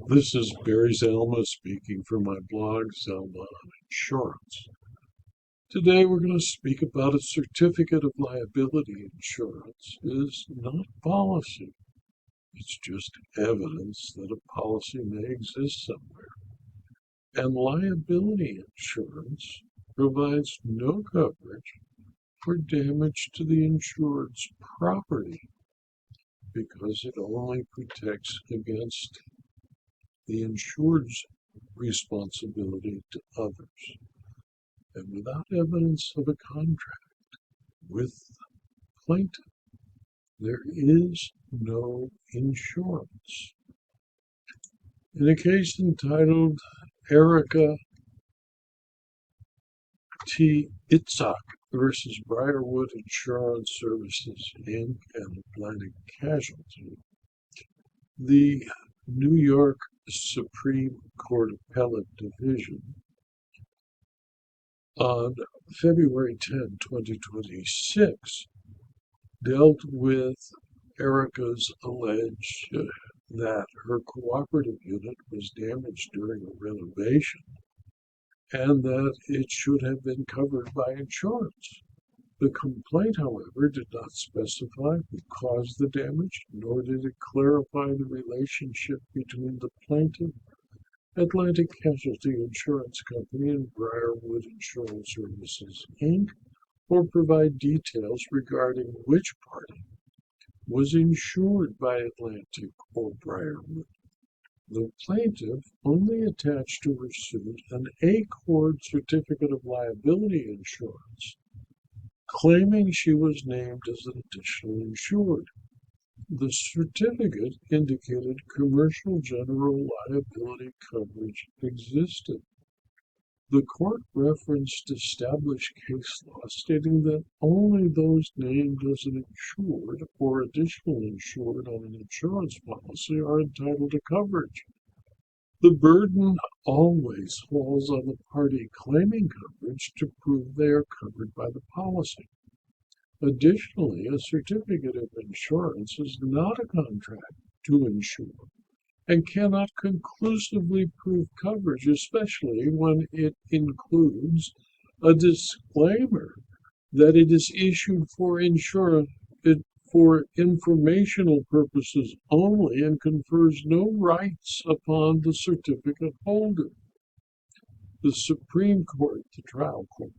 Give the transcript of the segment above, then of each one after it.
This is Barry Zalma speaking for my blog, Zalma on Insurance. Today we're going to speak about a certificate of liability insurance is not policy. It's just evidence that a policy may exist somewhere. And liability insurance provides no coverage for damage to the insured's property because it only protects against the insured's responsibility to others. And without evidence of a contract with the plaintiff, there is no insurance. In a case entitled Erica T. Itzhak versus Briarwood Insurance Services Inc. and Atlantic Casualty, the New York Supreme Court Appellate Division on February 10, 2026, dealt with Erica's allege that her cooperative unit was damaged during a renovation and that it should have been covered by insurance. The complaint, however, did not specify who caused the damage, nor did it clarify the relationship between the plaintiff, Atlantic Casualty Insurance Company, and Briarwood Insurance Services Inc., or provide details regarding which party was insured by Atlantic or Briarwood. The plaintiff only attached to her suit an ACORD certificate of liability insurance, claiming she was named as an additional insured. The certificate indicated commercial general liability coverage existed. The court referenced established case law stating that only those named as an insured or additional insured on an insurance policy are entitled to coverage. The burden always falls on the party claiming coverage to prove they are covered by the policy. Additionally, a certificate of insurance is not a contract to insure and cannot conclusively prove coverage, especially when it includes a disclaimer that it is issued for informational purposes only and confers no rights upon the certificate holder. The Supreme Court, the trial court,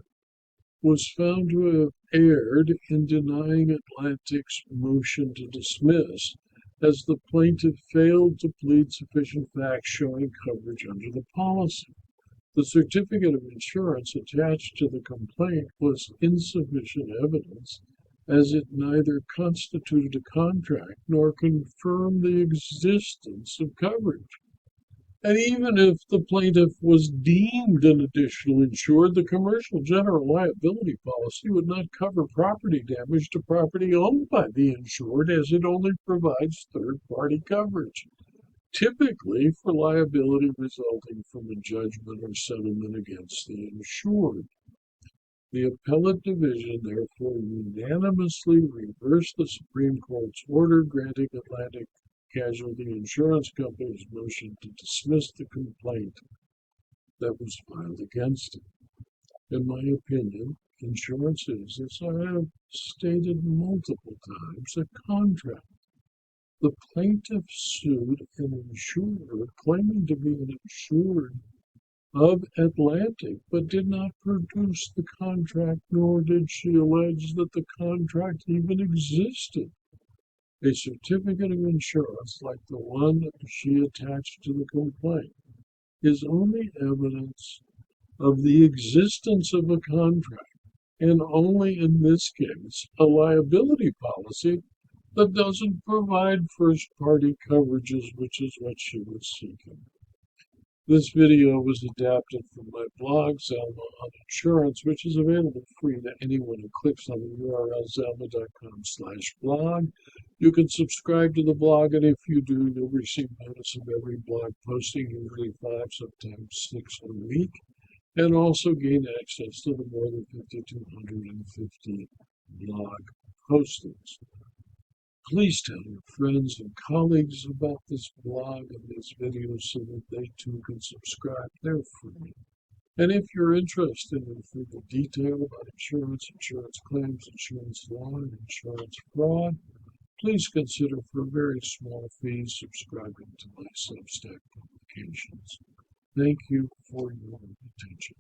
was found to have erred in denying Atlantic's motion to dismiss, as the plaintiff failed to plead sufficient facts showing coverage under the policy. The certificate of insurance attached to the complaint was insufficient evidence, as it neither constituted a contract nor confirmed the existence of coverage. And even if the plaintiff was deemed an additional insured, the commercial general liability policy would not cover property damage to property owned by the insured, as it only provides third-party coverage, typically for liability resulting from a judgment or settlement against the insured. The appellate division therefore unanimously reversed the Supreme Court's order granting Atlantic Casualty Insurance Company's motion to dismiss the complaint that was filed against it. In my opinion, insurance is, as I have stated multiple times, a contract. The plaintiff sued an insurer claiming to be an insured of Atlantic, but did not produce the contract, nor did she allege that the contract even existed. A certificate of insurance, like the one she attached to the complaint, is only evidence of the existence of a contract, and only in this case a liability policy that doesn't provide first-party coverages, which is what she was seeking. This video was adapted from my blog, Zalma on Insurance, which is available free to anyone who clicks on the URL zalma.com/blog. You can subscribe to the blog, and if you do, you'll receive notice of every blog posting, usually 5, sometimes 6 a week, and also gain access to the more than 5,250 blog postings. Please tell your friends and colleagues about this blog and these videos so that they too can subscribe. They're free. And if you're interested in further detail about insurance, insurance claims, insurance law, and insurance fraud, please consider for a very small fee subscribing to my Substack publications. Thank you for your attention.